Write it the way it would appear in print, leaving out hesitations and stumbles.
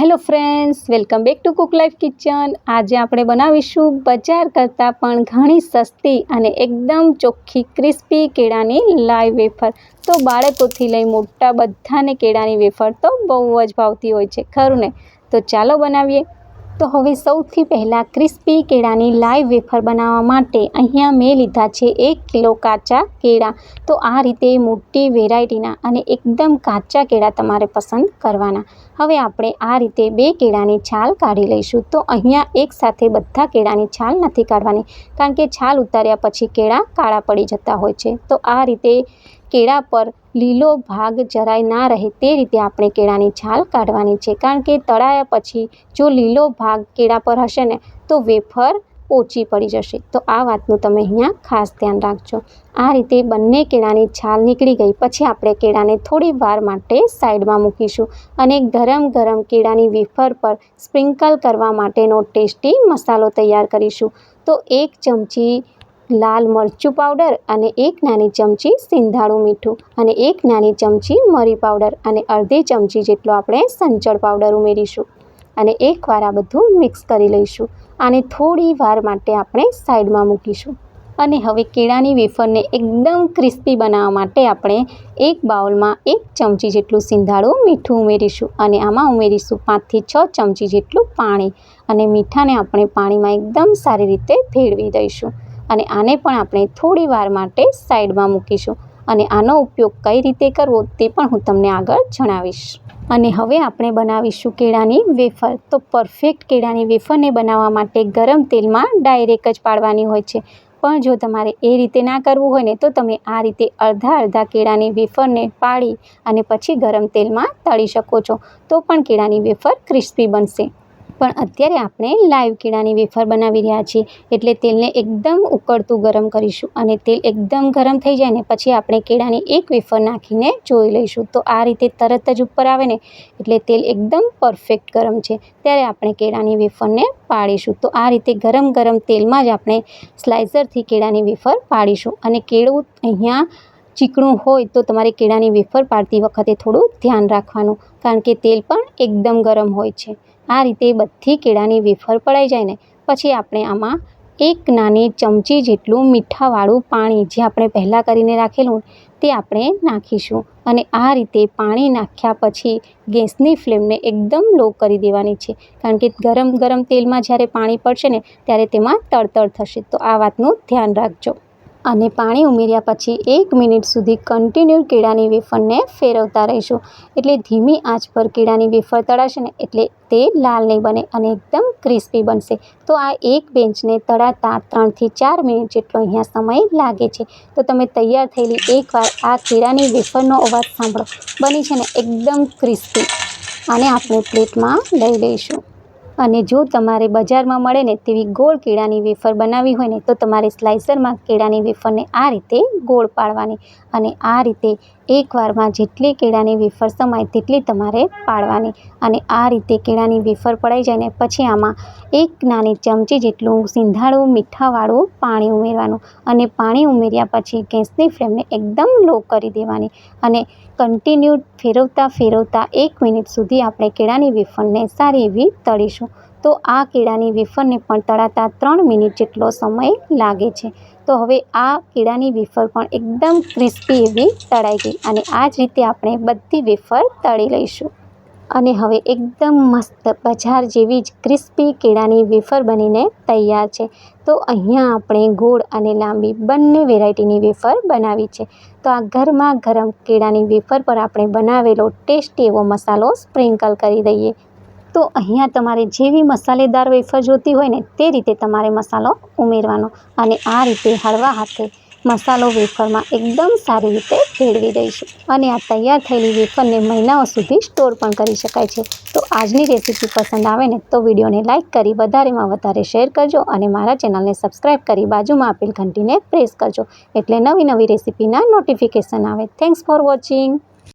Hello friends, welcome back to cook life kitchen. આજે આપણે બનાવીશું બજાર કરતાં પણ ઘણી સસ્તી અને એકદમ ચોખ્ખી ક્રિસ્પી કેળાની લાઈવ વેફર। તો બાળકોથી લઈ મોટા બધાને કેળાની વેફર તો બહુ જ ભાવતી હોય છે, ખરું ને? તો ચાલો બનાવીએ। તો હવે સૌથી પહેલાં ક્રિસ્પી કેળાની લાઈવ વેફર બનાવવા માટે અહીંયા મેં લીધા છે 1 કિલો કાચા કેળા। તો આ રીતે મોટી વેરાયટીના અને એકદમ કાચા કેળા તમારે પસંદ કરવાના। હવે આપણે આ રીતે 2 કેળાની છાલ કાઢી લઈશું। તો અહીંયા એકસાથે બધા કેળાની છાલ નથી કાઢવાની, કારણ કે છાલ ઉતાર્યા પછી કેળા કાળા પડી જતા હોય છે। તો આ રીતે કેળા પર લીલો ભાગ જરાય ના રહે તે રીતે આપણે કેળાની છાલ કાઢવાની છે, કારણ કે તળાયા પછી જો લીલો ભાગ કેળા પર હશે ને તો વેફર ઓછી પડી જશે। તો આ વાતનું તમે અહીંયા ખાસ ધ્યાન રાખજો। આ રીતે બંને કેળાની છાલ નીકળી ગઈ પછી આપણે કેળાને થોડી વાર માટે સાઈડમાં મૂકીશું અને ગરમ ગરમ કેળાની વેફર પર સ્પ્રિંકલ કરવા માટેનો ટેસ્ટી મસાલો તૈયાર કરીશું। તો 1 ચમચી લાલ મરચું પાવડર અને 1 નાની ચમચી સિંધાળું મીઠું અને 1 નાની ચમચી મરી પાવડર અને અડધી ચમચી જેટલો આપણે સંચળ પાવડર ઉમેરીશું અને એકવાર આ બધું મિક્સ કરી લઈશું। આને થોડી વાર માટે આપણે સાઈડમાં મૂકીશું અને હવે કેળાની વેફરને એકદમ ક્રિસ્પી બનાવવા માટે આપણે એક બાઉલમાં 1 ચમચી જેટલું સિંધાળું મીઠું ઉમેરીશું અને આમાં ઉમેરીશું 5 થી 6 ચમચી જેટલું પાણી અને મીઠાને આપણે પાણીમાં એકદમ સારી રીતે ભેળવી દઈશું અને આને પણ આપણે થોડી વાર માટે સાઈડમાં મૂકીશું અને આનો ઉપયોગ કઈ રીતે કરવો તે પણ હું તમને આગળ જણાવીશ। અને હવે આપણે બનાવીશું કેળાની વેફર। તો પરફેક્ટ કેળાની વેફરને બનાવવા માટે ગરમ તેલમાં ડાયરેક્ટ જ પાડવાની હોય છે, પણ જો તમારે એ રીતે ના કરવું હોય ને તો તમે આ રીતે અડધા કેળાની વેફરને પાડી અને પછી ગરમ તેલમાં તળી શકો છો, તો પણ કેળાની વેફર ક્રિસ્પી બનશે। પણ અત્યારે આપણે લાઈવ કેળાની વેફર બનાવી રહ્યા છીએ, એટલે તેલને એકદમ ઉકળતું ગરમ કરીશું અને તેલ એકદમ ગરમ થઈ જાય ને પછી આપણે કેળાની એક વેફર નાખીને જોઈ લઈશું। તો આ રીતે તરત જ ઉપર આવે ને એટલે તેલ એકદમ પરફેક્ટ ગરમ છે, ત્યારે આપણે કેળાની વેફરને પાડીશું। તો આ રીતે ગરમ તેલમાં જ આપણે સ્લાઇસરથી કેળાની વેફર પાડીશું અને કેળું અહીંયા ચીકણું હોય તો તમારે કેળાની વેફર પાડતી વખતે થોડું ધ્યાન રાખવાનું, કારણ કે તેલ પણ એકદમ ગરમ હોય છે। આ રીતે બધી કેળાની વેફર પડાઈ જાય ને પછી આપણે આમાં 1 નાની ચમચી જેટલું મીઠાવાળું પાણી જે આપણે પહેલાં કરીને રાખેલું તે આપણે નાખીશું અને આ રીતે પાણી નાખ્યા પછી ગેસની ફ્લેમને એકદમ લો કરી દેવાની છે, કારણ કે ગરમ તેલમાં જ્યારે પાણી પડશે ને ત્યારે તેમાં તળતળ થશે। તો આ વાતનું ધ્યાન રાખજો અને પાણી ઉમેર્યા પછી 1 મિનિટ સુધી કન્ટિન્યુ કેળાની વેફરને ફેરવતા રહીશું, એટલે ધીમી આંચ પર કેળાની વેફર તળાશે ને એટલે તે લાલ નહીં બને અને એકદમ ક્રિસ્પી બનશે। તો આ એક બેન્ચને તળાતા 3 થી 4 મિનિટ જેટલો અહીંયા સમય લાગે છે। તો તમે તૈયાર થયેલી એકવાર આ કેળાની વેફરનો અવાજ સાંભળો, બની છે ને એકદમ ક્રિસ્પી। આને આપણે પ્લેટમાં લઈ લઈશું અને જો તમારે બજારમાં મળે ને તેવી ગોળ કેળાની વેફર બનાવવી હોય ને તો તમારે સ્લાઇસરમાં કેળાની વેફરને આ રીતે ગોળ પાડવાની અને આ રીતે એકવારમાં જેટલી કેળાની વેફર સમાય તેટલી તમારે પાડવાની અને આ રીતે કેળાની વેફર પડાઈ જાય ને પછી આમાં 1 નાની ચમચી જેટલું સિંધાળું મીઠાવાળું પાણી ઉમેરવાનું અને પાણી ઉમેર્યા પછી ગેસની ફ્લેમને એકદમ લો કરી દેવાની અને કન્ટિન્યુ ફેરવતા 1 મિનિટ સુધી આપણે કેળાની વેફરને સારી એવી તળીશું। તો આ કેળાની વેફરને પણ તળાતા 3 મિનિટ જેટલો સમય લાગે છે। તો હવે આ કેળાની વેફર પણ એકદમ ક્રિસ્પી એવી તળાઈ ગઈ અને આ જ રીતે આપણે બધી વેફર તળી લઈશું અને હવે એકદમ મસ્ત બજાર જેવી જ ક્રિસ્પી કેળાની વેફર બનીને તૈયાર છે। તો અહીંયા આપણે ગોળ અને લાંબી બંને વેરાયટીની વેફર બનાવી છે। તો આ ગરમ કેળાની વેફર પર આપણે બનાવેલો ટેસ્ટી એવો મસાલો સ્પ્રિંકલ કરી દઈએ। તો અહીંયા તમારે જેવી મસાલેદાર વેફર જોતી હોય ને તે રીતે તમારે મસાલો ઉમેરવાનો અને આ રીતે હળવા હાથે મસાલો વેફરમાં એકદમ સારી રીતે ભેળવી દઈશું અને આ તૈયાર થયેલી વેફરને મહિનાઓ સુધી સ્ટોર પણ કરી શકાય છે। તો આજની રેસીપી પસંદ આવે ને તો વિડીયોને લાઇક કરી વધારેમાં વધારે શેર કરજો અને મારા ચેનલને સબસ્ક્રાઈબ કરી બાજુમાં આપેલ ઘંટીને પ્રેસ કરજો, એટલે નવી રેસીપીના નોટિફિકેશન આવે। Thanks for watching.